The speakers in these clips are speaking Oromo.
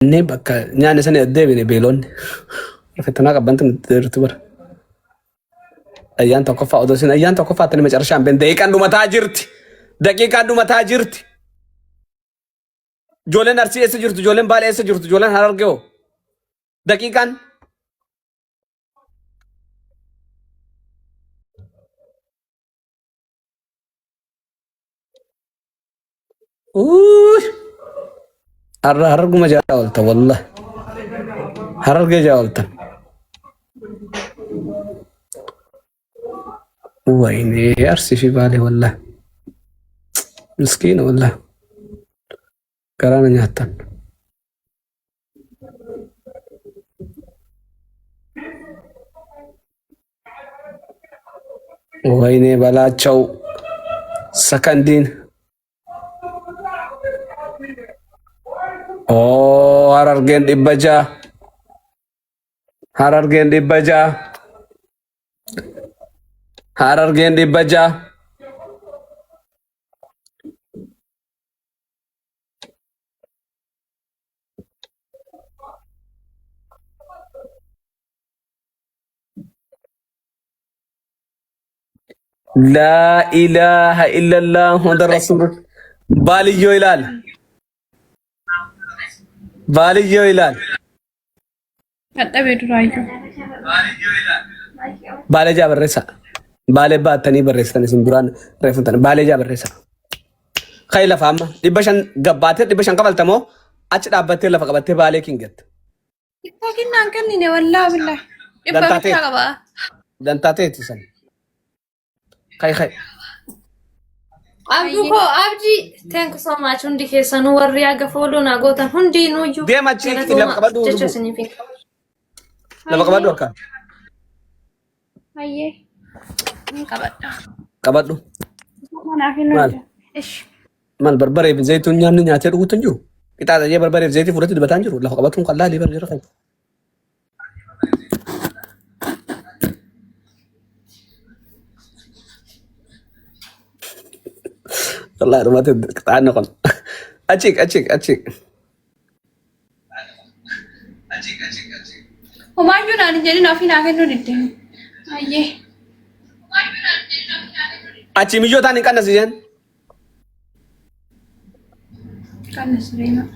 bakka nyaanni sana deebine beelonni rafetanaa qabbantu dirtu bara ayyaan tokkoffaa odoo sin ayyaan tokkoffaa tani macarashaan ben daqiiqaan dhumataa jirti ijoolleen arsii eessa jirtu ijoolleen baalee eessa jirtu ijoolleen harargee hoo daqiiqaan hararguma jaa oolta wallahi harargee jaa ooltan wayne arsii fi baalee wallahi miskiina wallahi garaana nyaattan wayne balaachau sakandiin harargeen dhibba jaa harargeen dhibba jaa harargeen dhibba jaa لا إله إلا الله محمد رسول باليو إلال باليو إلال بالي جاب الرسا بالي باتني برسا نسندران رفنتن بالي جاب الرسا خيلا فاما دبشان قباتي دبشان قبل تمو أشد أبتي لفا قبتي بالي كينجت لكن نانكني والله بالله دنتاتي تسن خي Abdu ko abdi thank you so much hundi keessanu warri aga follow na gootan hundi nuju deema achi lafa qabadhu lafa qabadhu akka ayye qabadhu mana afinu ish mal barbare bi zaytun nyaanni nyaatee dhugutan jiru qixaaxa jee barbare bi zayti fudhatti dibataan jiru lafa qabatuun qallaa libar jira kan والله ما تقطعنا قل أشيك وما يجون أنا جالي نافي ناقل نودي أيه أشي ميجو تاني كان نسيان كان نسرينا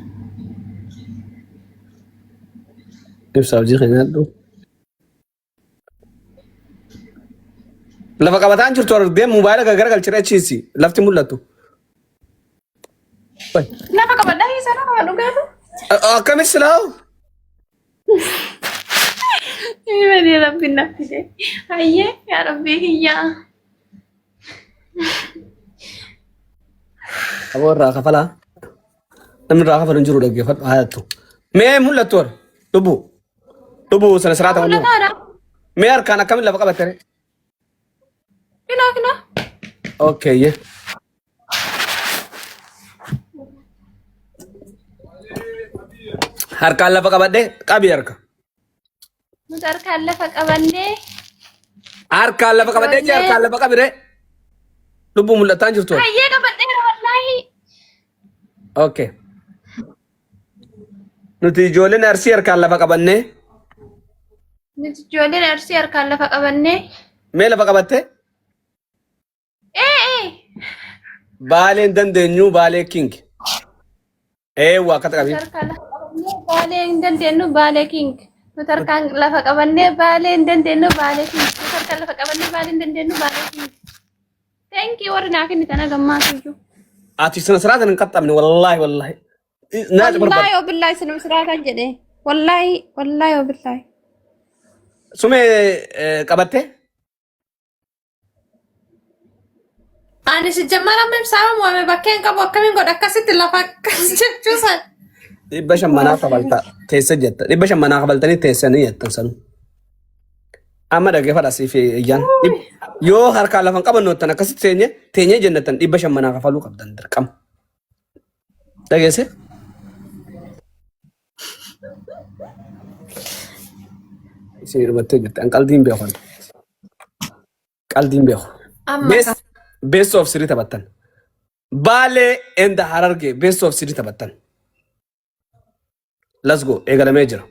نفسه أوجي خينات دو لفا قبطان جرتو ديم موبايلك أغرق الشرع تشيسي لفتي مولتو لفا قبطان يسانا قبطو قادو كم السلاو يا ربي النفسي أيه يا ربي هي أبو الراقة فلا نمن الراقة فلنجرو لك يفت آياتو مي مولتو لبو سنسرات أولو مي أركانا كم لفا قبطان كنا اوكي harkaan lafa qabadhe qabi harkaan lafa qabannee harkaan lafa qabadhe harkaan lafa qabire lubbuu mul'ataan jirtu ayyee qabadheera wallaahi okay nuti ijoolleen arsii harkaan lafa qabannee mee lafa qabatte Baaleen dandeenyu baalee king. Waa akka qabi. Baaleen dandeenyu baalee king. Nutarkaan lafa qabannee baaleen dandeenyu baalee king. Nutarkaan lafa qabannee baaleen dandeenyu baalee king. Thank you warri naa kennitan gammaatu. Ati sana siraatan hin qaxxamne wallahi. Wallahi obillahi sana siraatan jedhe. Wallahi obillahi. Sumee qabatte? Ani sejamara mem sama muame bakken qabu akkamin godha akkasitti lafa akkas jechuusan. Dhibba shan manaa kabalta teessa jetta. Dhibba shan manaa kabaltanii teessanii jettan sanu. Amma dhaggeeffadha siif iyyaan. Yoo harkaan lafan qabannoottan akkasitti teenyee jennatan dhibba shan manaa kafaluu qabdan dirqama. Dhageesse? Isin dhumattee jette. An qaldiin beeku. Qaldiin beeku. Best of Sri taphattan. Baalee and Hararge best of Sri taphattan. let's go eegalamee jira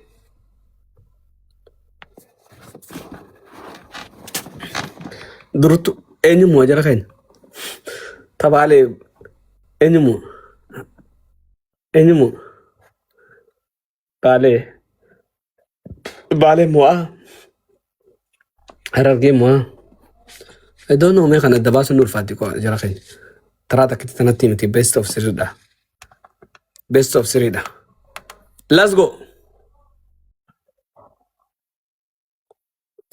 durtu eenyummoo jara keenya tabaalee eenyummoo baalee mo'aa harargee mo'aa I don't know mee kan adda baasuun nu ulfaatti jara keenya taraa takkitti tanatti miti best of siriidha let's go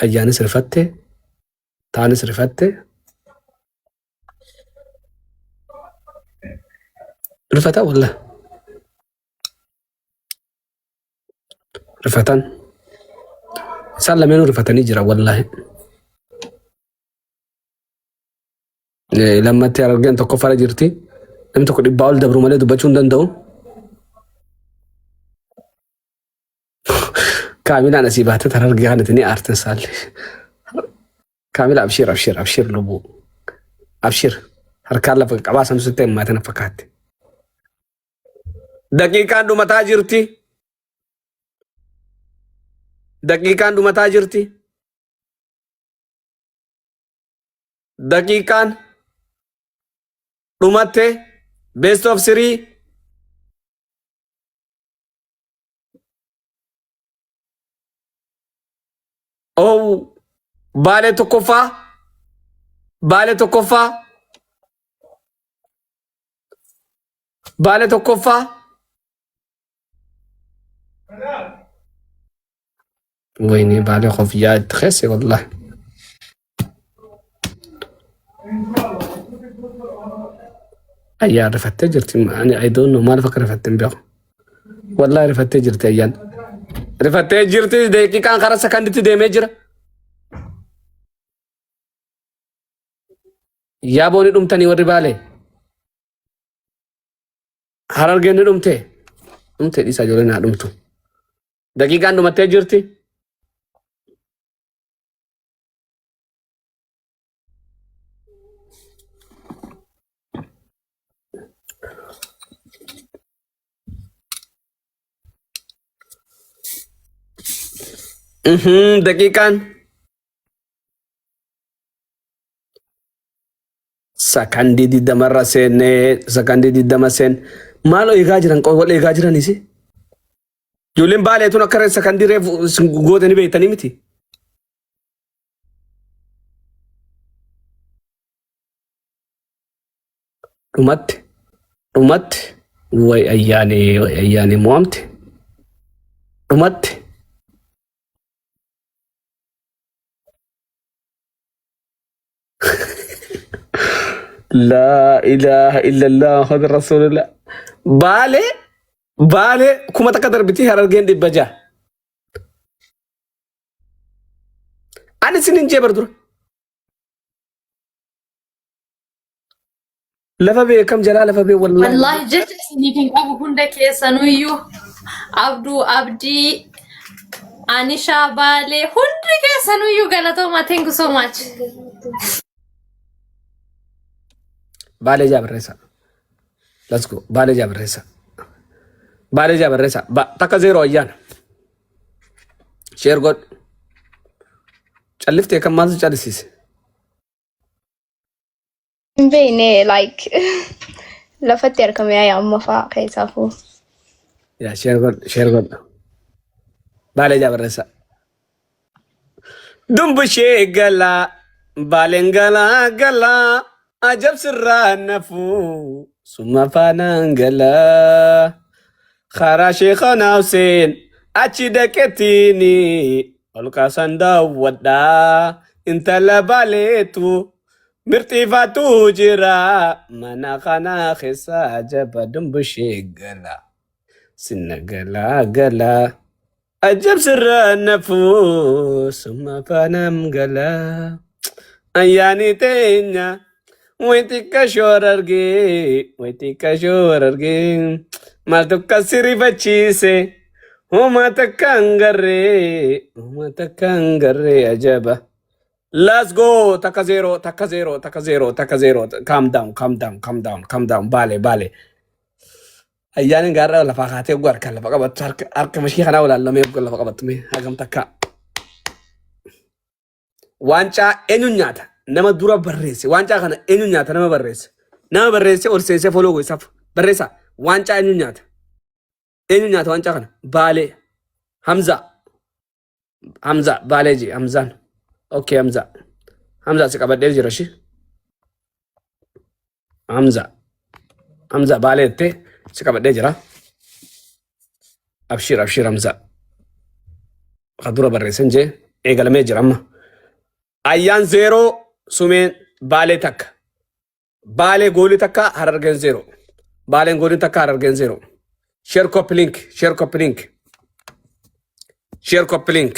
ayyaanis rifatte taanis rifatte rifata walla rifatan isaan lameenuu rifatanii jira wallaahi lammatti harargeen tokko fara jirti namni tokko dhibbaa ol dabru malee dubbachuu hin danda'u kaamilaan asii baatee harargee kanatti ni aartin saalle kaamila abshir lubuu abshir harkaan lafa qabaa santu sitti himmaate na fakkaatti daqiiqaan dhumataa jirti daqiiqaan dhumatte best of 3 oh baalee tokkoffaa ويني بالي خفيات خسي والله أيان رفعت تجرتي يعني I don't know ما أفكر رفعت بيو والله رفعت تجرتي أيان رفعت تجرتي دقيقة كان خلاص سكندتي دي مجرى يا بوني دمتني وري بالي harargeen dhumte dhiisaa ijoollee naa dhumtu daqiiqaan dhumattee jirti daqiiqaan sakandii 20 seenne sakandii 20 seen maaloo eegaa jiran wal eegaa jiranis ijoolleen baaleetuun akka sakandii reefu gootanii beektanii miti dhumatti way ayyaane mo'amte dhumatti لا إله إلا الله محمد رسول الله بالي كما تقدر بتي هرجين دي بجا أنا سنين جبر دور لفا بي كم جلا لفا بي والله جت سنين أبو هندك يا سنويو عبدي أنيشا بالي هندك يا سنويو قالتو ما thank you so much بالي جابريسا let's go بالي جابريسا تاكا زيرو ايان شير قد شلفتي كم مازو شالسيس بيني like لفتر كم يا أم فا كيسافو يا شير قد بالي جابريسا دمبشي قلا بالنقلا أجب سرا نفو ثم فانانجلا خراشي خناوسين أتشي دكتيني ألقا سندا ودا انت لباليتو مرتفاتو جرا منا خنا خسا جبا دنبشي قلا سنة قلا أجب سرا نفو ثم فانانجلا أياني تينا ويتك شوررجي ما تكسري بچيسه وما تكنغري أجابة let's go taka zero calm down بالي Ayyaaniin gaarraa lafaa kaatee oguu harkaan lafa qabattu harka mashii kanaa walaallamee oguu lafa qabattu mee hagam takka. Waancaa eenyuun nyaata nama dura barreesse waancaa kana eenyuun nyaata nama barreesse ol seensee foloo gosaaf barreessa waancaa eenyuun nyaata waancaa kana Baalee Hamza Baalee jee Hamzaan okay Hamza si qabadhee jira shi Hamza Baalee jettee si qabadhee jira abshir Hamza ka dura barreessan jee eegalamee jira amma. Ayyaan 0 sumeen Baalee takka. Baalee goolii takka Harargeen 0. Baaleen goolii takka Harargeen 0. Share copy link.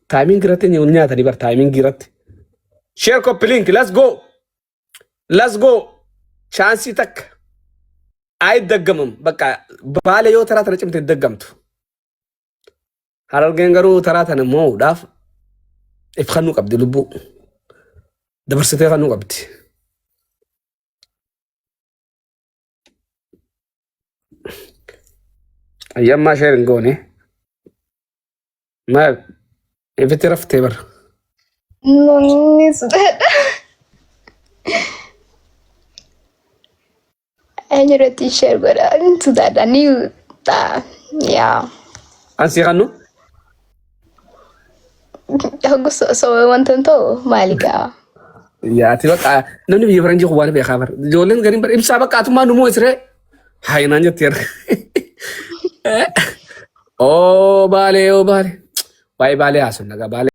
Timing irratti nyaatanii bar timing irratti. Share copy link. Let's go. Chaansii takka. Ay daggamam bakka Baalee yoo taraa tana cimte daggamtu. Harargeen garuu taraa tana mo'uudhaaf if kannuu qabdi lubbuu dabarsitee kannuu qabdi. Ayyammaa sheerin goone maa ifitti raftee bara. Nonni sodaadha. Eenyurratti ishee godha sodaadha ni yaa. Ansii kannuu? So wantan ta'u maaligaa? Yaati bakka namni biyya faranjii kun waan beekaa bara. Ijoolleen gariin bara ibsaa bakka atumaa numoo isree haayinaan jetteera. Oh Baalee waa'ee Baalee haasofna Baalee.